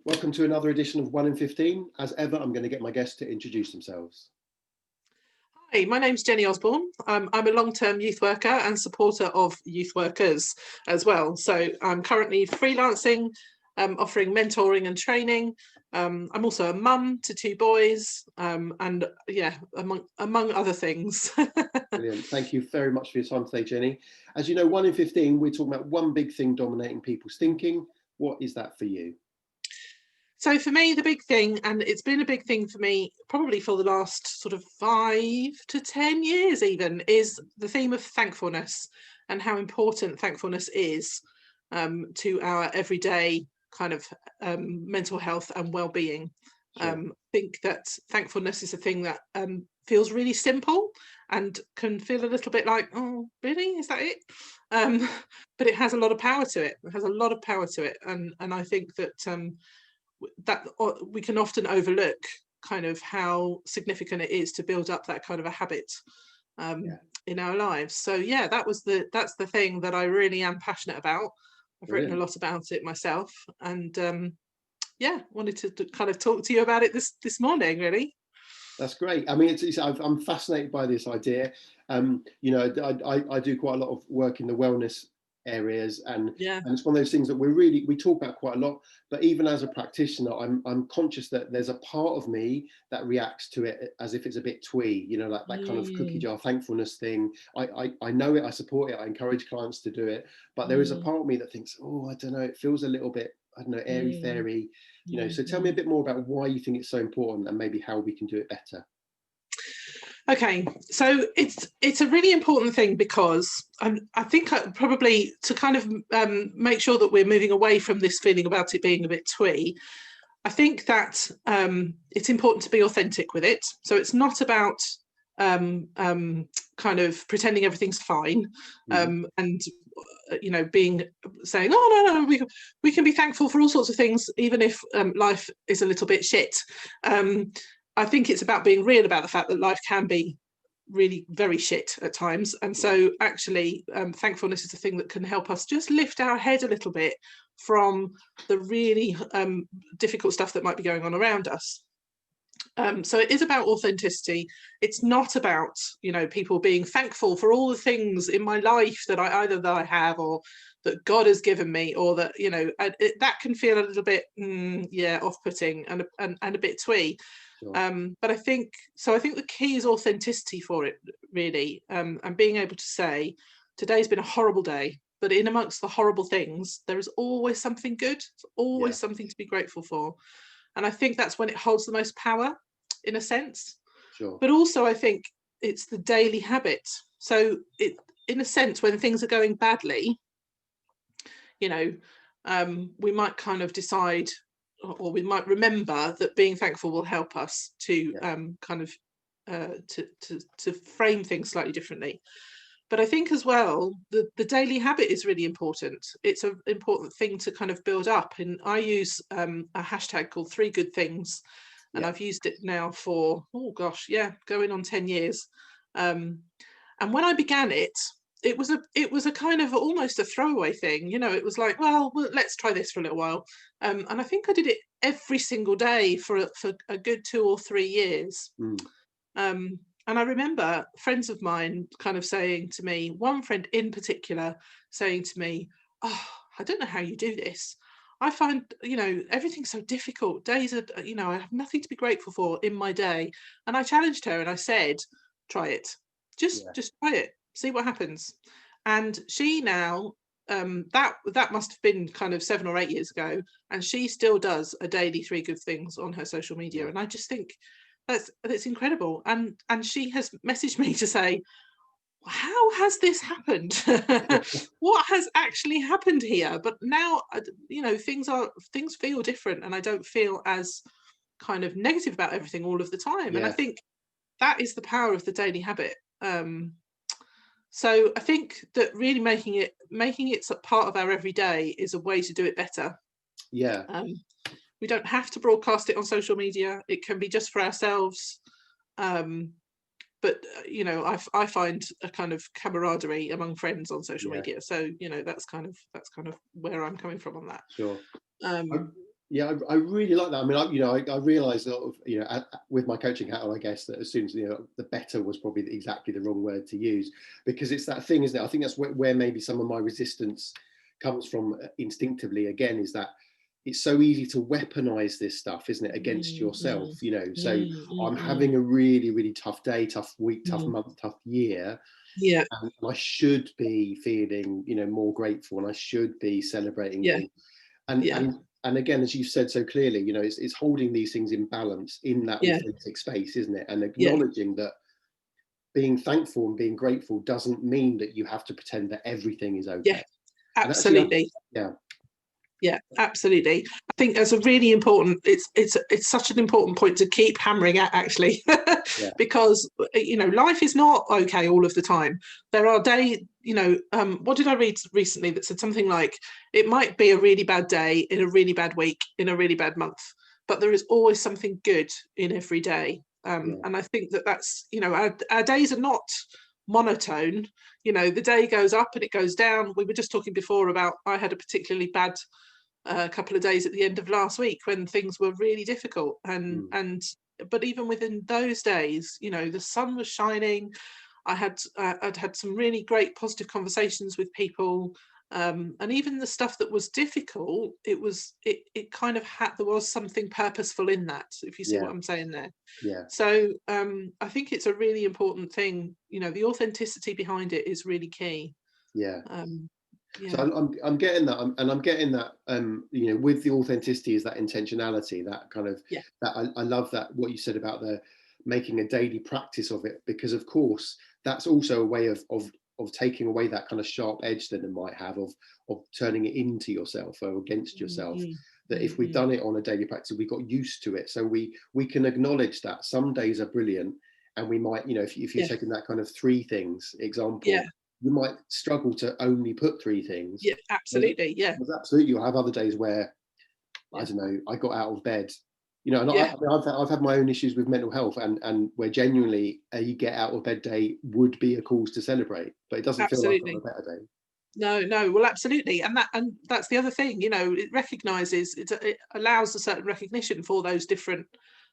Welcome to another edition of 1 in 15. As ever, I'm going to get my guests to introduce themselves. Hi, my name's Jenni Osborn. I'm a long-term youth worker and supporter of youth workers as well. So I'm currently freelancing, offering mentoring and training. I'm also a mum to 2 boys, and yeah, among other things. Brilliant. Thank you very much for your time today, Jenni. As you know, 1 in 15, we're talking about one big thing dominating people's thinking. What is that for you? So for me, the big thing, and it's been a big thing for me probably for the last sort of 5 to 10 years even, is the theme of thankfulness and how important thankfulness is to our everyday kind of mental health and well-being. Sure. I think that thankfulness is a thing that feels really simple and can feel a little bit like, oh, really? Is that it? But it has a lot of power to it. It has a lot of power to it. And I think that that we can often overlook kind of how significant it is to build up that kind of a habit in our lives. So yeah, that's the thing that I really am passionate about. I've written a lot about it myself, and yeah, wanted to kind of talk to you about it this morning, really. That's great. I mean, I'm fascinated by this idea. You know, I do quite a lot of work in the wellness areas, and it's one of those things that we talk about quite a lot. But even as a practitioner, I'm conscious that there's a part of me that reacts to it as if it's a bit twee, you know, like that kind of cookie jar thankfulness thing. I know it, I support it, I encourage clients to do it, but there is a part of me that thinks, oh, I don't know, it feels a little bit, I don't know, airy fairy, you know. So tell me a bit more about why you think it's so important and maybe how we can do it better. Okay, so it's a really important thing because I think probably to kind of make sure that we're moving away from this feeling about it being a bit twee, I think that it's important to be authentic with it. So it's not about kind of pretending everything's fine and you know, saying, oh no, we can be thankful for all sorts of things even if life is a little bit shit. I think it's about being real about the fact that life can be really very shit at times. And so actually thankfulness is a thing that can help us just lift our head a little bit from the really difficult stuff that might be going on around us. So it is about authenticity. It's not about, you know, people being thankful for all the things in my life that I have or that God has given me, or that, you know, that can feel a little bit off-putting and a bit twee. Sure. But I think the key is authenticity for it, really, and being able to say, today's been a horrible day, but in amongst the horrible things, there is always something good. There's always something to be grateful for. And I think that's when it holds the most power, in a sense. Sure. But also, I think it's the daily habit. So in a sense, when things are going badly, you know, we might kind of decide, or we might remember that being thankful will help us to kind of to frame things slightly differently. But I think as well, the daily habit is really important. It's an important thing to kind of build up. And I use a hashtag called 3 Good Things. And I've used it now for, going on 10 years. And when I began it, it was a kind of almost a throwaway thing. You know, it was like, well, let's try this for a little while. And I think I did it every single day for a good 2 or 3 years. And I remember friends of mine kind of saying to me, one friend in particular saying to me, oh, I don't know how you do this. I find, you know, everything's so difficult. Days are, you know, I have nothing to be grateful for in my day. And I challenged her and I said, try it. Just try it. See what happens. And she now, that must have been kind of 7 or 8 years ago. And she still does a daily 3 good things on her social media. And I just think, that's incredible. And she has messaged me to say, how has this happened? What has actually happened here? But now, you know, things feel different, and I don't feel as kind of negative about everything all of the time. And I think that is the power of the daily habit. So I think that really making it a part of our everyday is a way to do it better. We don't have to broadcast it on social media. It can be just for ourselves. But you know, I find a kind of camaraderie among friends on social media. So, you know, that's kind of where I'm coming from on that. Sure. Yeah, I really like that. I mean, I realised that, with my coaching hat on, I guess, that as soon as, the better was probably exactly the wrong word to use, because it's that thing, isn't it? I think that's where maybe some of my resistance comes from instinctively, again, is that it's so easy to weaponize this stuff, isn't it, against Mm, yourself, mm, So I'm mm. having a really, really tough day, tough week, tough Mm. month, tough year. Yeah, And I should be feeling, more grateful, and I should be celebrating yeah, things. and yeah, and and again, as you've said so clearly, it's holding these things in balance in that yeah, authentic space, isn't it? And yeah, acknowledging that being thankful and being grateful doesn't mean that you have to pretend that everything is yeah, okay. And actually, absolutely. yeah, Yeah, absolutely. I think that's a really important, it's such an important point to keep hammering at, actually, yeah, because life is not okay all of the time. There are days, what did I read recently that said something like, it might be a really bad day in a really bad week in a really bad month, but there is always something good in every day. yeah, And I think that's, our days are not monotone. The day goes up and it goes down. We were just talking before about, I had a particularly bad a couple of days at the end of last week when things were really difficult, mm, but even within those days, the sun was shining. I'd had some really great positive conversations with people, and even the stuff that was difficult, it kind of had, there was something purposeful in that, if you see yeah, what I'm saying there. yeah, So I think it's a really important thing. The authenticity behind it is really key. yeah. um, So yeah, I'm getting that, and I'm getting that. With the authenticity is that intentionality, that kind of yeah, that I love that what you said about the making a daily practice of it, because of course that's also a way of taking away that kind of sharp edge that it might have of turning it into yourself or against yourself. mm, That mm, if we've mm. done it on a daily practice, we got used to it, so we can acknowledge that some days are brilliant, and we might, if you're Yeah, taking that kind of three things yeah, example, you might struggle to only put three things. yeah, absolutely. Yeah, There's absolutely, you'll have other days where, I yeah, don't know, I got out of bed, and yeah, I mean, I've had my own issues with mental health, and where genuinely a get out of bed day would be a cause to celebrate, but it doesn't feel like on a absolutely. better day. No, no, well, absolutely, and that's the other thing. It recognizes, it allows a certain recognition for those different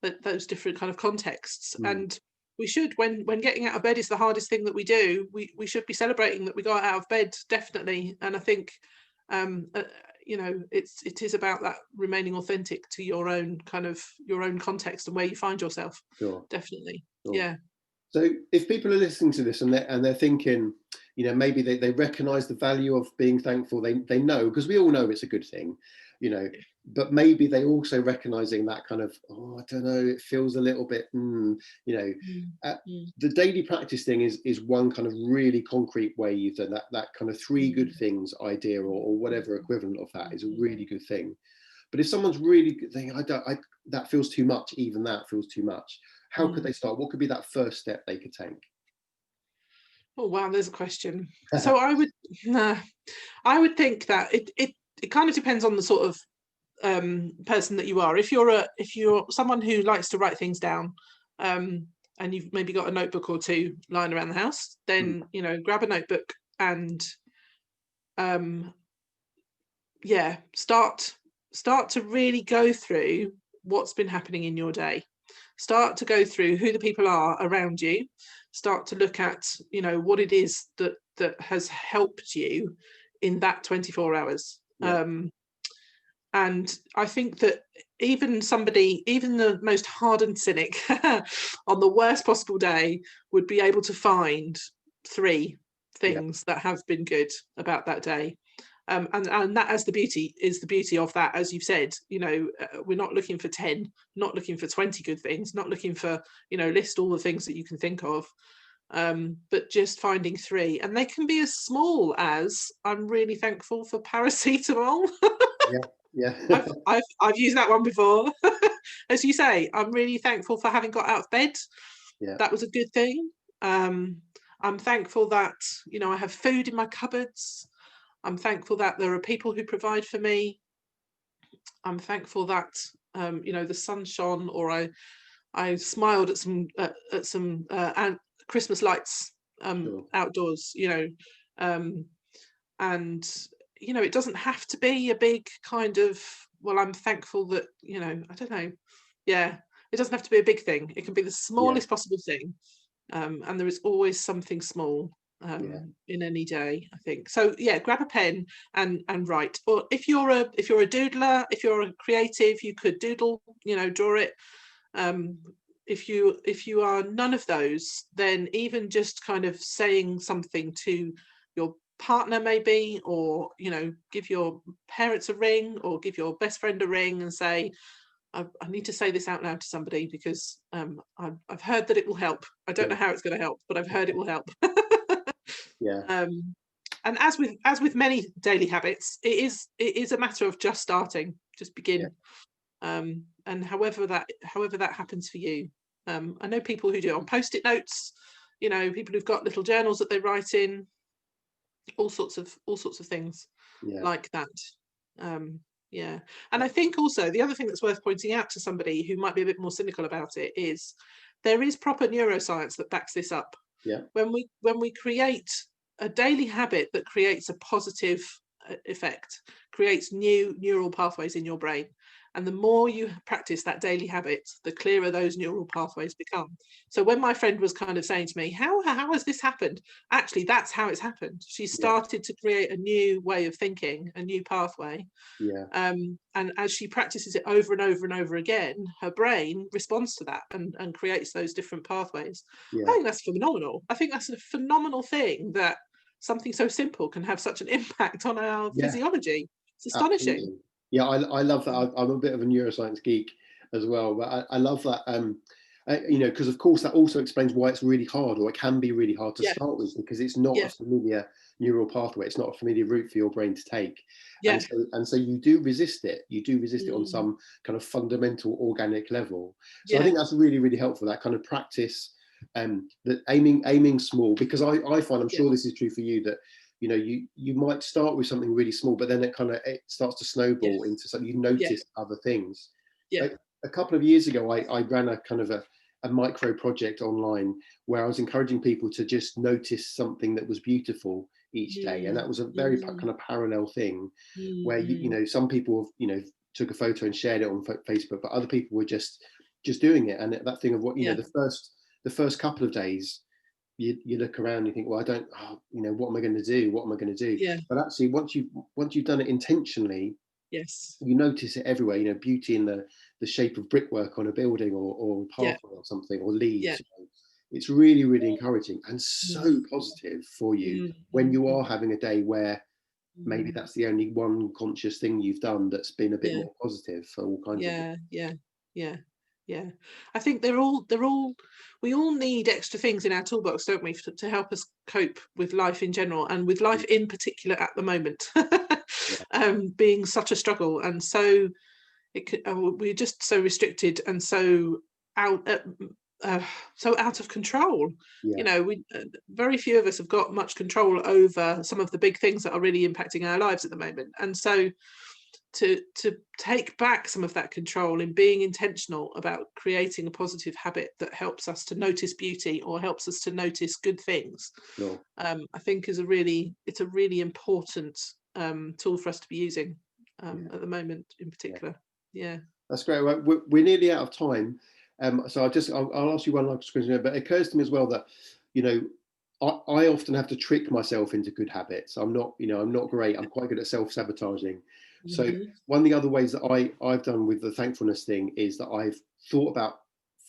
kind of contexts. Mm, And we should, when getting out of bed is the hardest thing that we do, we should be celebrating that we got out of bed, definitely. And I think, um, uh, it is about that remaining authentic to your own context and where you find yourself. sure, Definitely, sure. yeah, So if people are listening to this and they're thinking, maybe they recognize the value of being thankful, they know, because we all know it's a good thing, you know, but maybe they also recognizing that kind of, oh, I don't know, it feels a little bit, you know, mm, uh, mm, the daily practice thing is one kind of really concrete way you've done that kind of three good mm, things idea, or mm, whatever equivalent of that, is a mm, really good thing. But if someone's really thinking, that feels too much, even that feels too much, how could mm. they start? What could be that first step they could take? Oh wow, there's a question. So I would think that it kind of depends on the sort of person that you are. If you're someone who likes to write things down, um, and you've maybe got a notebook or two lying around the house, Mm, then grab a notebook and um, yeah, start to really go through what's been happening in your day. Start to go through who the people are around you. Start to look at what it is that has helped you in that 24 hours. yeah, And I think that even the most hardened cynic on the worst possible day would be able to find three yeah, things that have been good about that day. And that, as the beauty of that, as you've said, we're not looking for 10, not looking for 20 good things, not looking for, list all the things that you can think of, but just finding three. And they can be as small as, I'm really thankful for paracetamol. yeah, yeah, I've used that one before. As you say, I'm really thankful for having got out of bed. yeah, That was a good thing. I'm thankful that I have food in my cupboards. I'm thankful that there are people who provide for me. I'm thankful that the sun shone, or I smiled at some Christmas lights sure, outdoors. Um, and it doesn't have to be a big kind of well, I'm thankful that, I don't know. Yeah, it doesn't have to be a big thing. It can be the smallest possible thing. And there is always something small in any day, I think. So yeah, grab a pen and write. Or if you're a doodler, if you're a creative, you could doodle, draw it. If you are none of those, then even just kind of saying something to your partner maybe, or give your parents a ring, or give your best friend a ring and say, I need to say this out loud to somebody because I've heard that it will help. I don't know how it's going to help, but I've heard it will help. And as with many daily habits, it is a matter of just starting, just begin. And however that happens for you. I know people who do it on Post-it notes, people who've got little journals that they write in, all sorts of things like that. And I think also the other thing that's worth pointing out to somebody who might be a bit more cynical about it is there is proper neuroscience that backs this up. When we create a daily habit that creates a positive effect, creates new neural pathways in your brain. And the more you practice that daily habit, the clearer those neural pathways become. So when my friend was kind of saying to me, how has this happened? Actually, that's how it's happened. She started to create a new way of thinking, a new pathway. And as she practices it over and over and over again, her brain responds to that and creates those different pathways. I think that's phenomenal. I think that's a phenomenal thing, that something so simple can have such an impact on our physiology. It's astonishing. Absolutely. Yeah, I love that. I'm a bit of a neuroscience geek as well, but I love that. Because of course that also explains why it's really hard, or it can be really hard to start with, because it's not a familiar neural pathway. It's not a familiar route for your brain to take. And so you do resist it. You do resist it on some kind of fundamental organic level. So I think that's really, really helpful, that kind of practice, that aiming small, because I find, I'm sure this is true for you, that you might start with something really small, but then it starts to snowball into something. You notice other things. Like a couple of years ago, I ran a kind of a micro project online where I was encouraging people to just notice something that was beautiful each day, and that was a very kind of parallel thing where some people took a photo and shared it on Facebook, but other people were just doing it. And that thing of what the first couple of days, you look around and you think, well, I don't, what am I going to do? What am I going to do? But actually, once you've done it intentionally, you notice it everywhere. Beauty in the shape of brickwork on a building, or a pathway or something, or leaves. It's really, really encouraging and so positive for you when you are having a day where maybe that's the only one conscious thing you've done that's been a bit more positive for all kinds of things. Yeah, I think we all need extra things in our toolbox, don't we, to help us cope with life in general, and with life in particular at the moment, being such a struggle. And so we're just so restricted and so out of control. Very few of us have got much control over some of the big things that are really impacting our lives at the moment. And so to take back some of that control in being intentional about creating a positive habit that helps us to notice beauty, or helps us to notice good things, I think is a really important tool for us to be using at the moment in particular. That's great. Well, we're nearly out of time, so I'll ask you one last question, but it occurs to me as well that I often have to trick myself into good habits. I'm not great. I'm quite good at self-sabotaging. So one of the other ways that I've done with the thankfulness thing is that I've thought about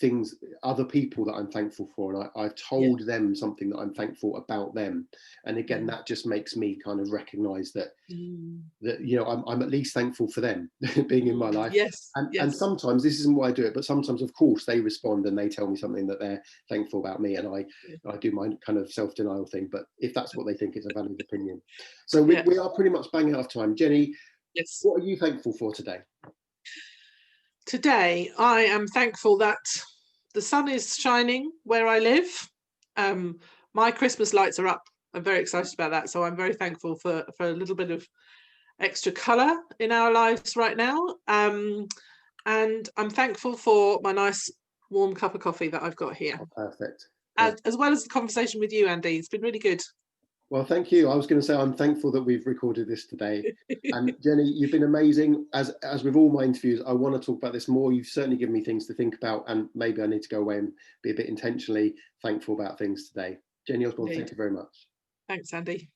things, other people that I'm thankful for, and I've told them something that I'm thankful about them. And again, that just makes me kind of recognize that I'm at least thankful for them being in my life. And sometimes this isn't why I do it, but sometimes of course they respond and they tell me something that they're thankful about me, and I do my kind of self-denial thing. But if that's what they think, it's a valid opinion. So we are pretty much bang out of time. Jenni, what are you thankful for today? Today, I am thankful that the sun is shining where I live. My Christmas lights are up. I'm very excited about that. So I'm very thankful for a little bit of extra colour in our lives right now. And I'm thankful for my nice warm cup of coffee that I've got here. Perfect. As well as the conversation with you, Andy. It's been really good. Well, thank you. I was going to say I'm thankful that we've recorded this today. And Jenni, you've been amazing. As with all my interviews, I want to talk about this more. You've certainly given me things to think about, and maybe I need to go away and be a bit intentionally thankful about things today. Jenni Osborn, thank you very much. Thanks, Andy.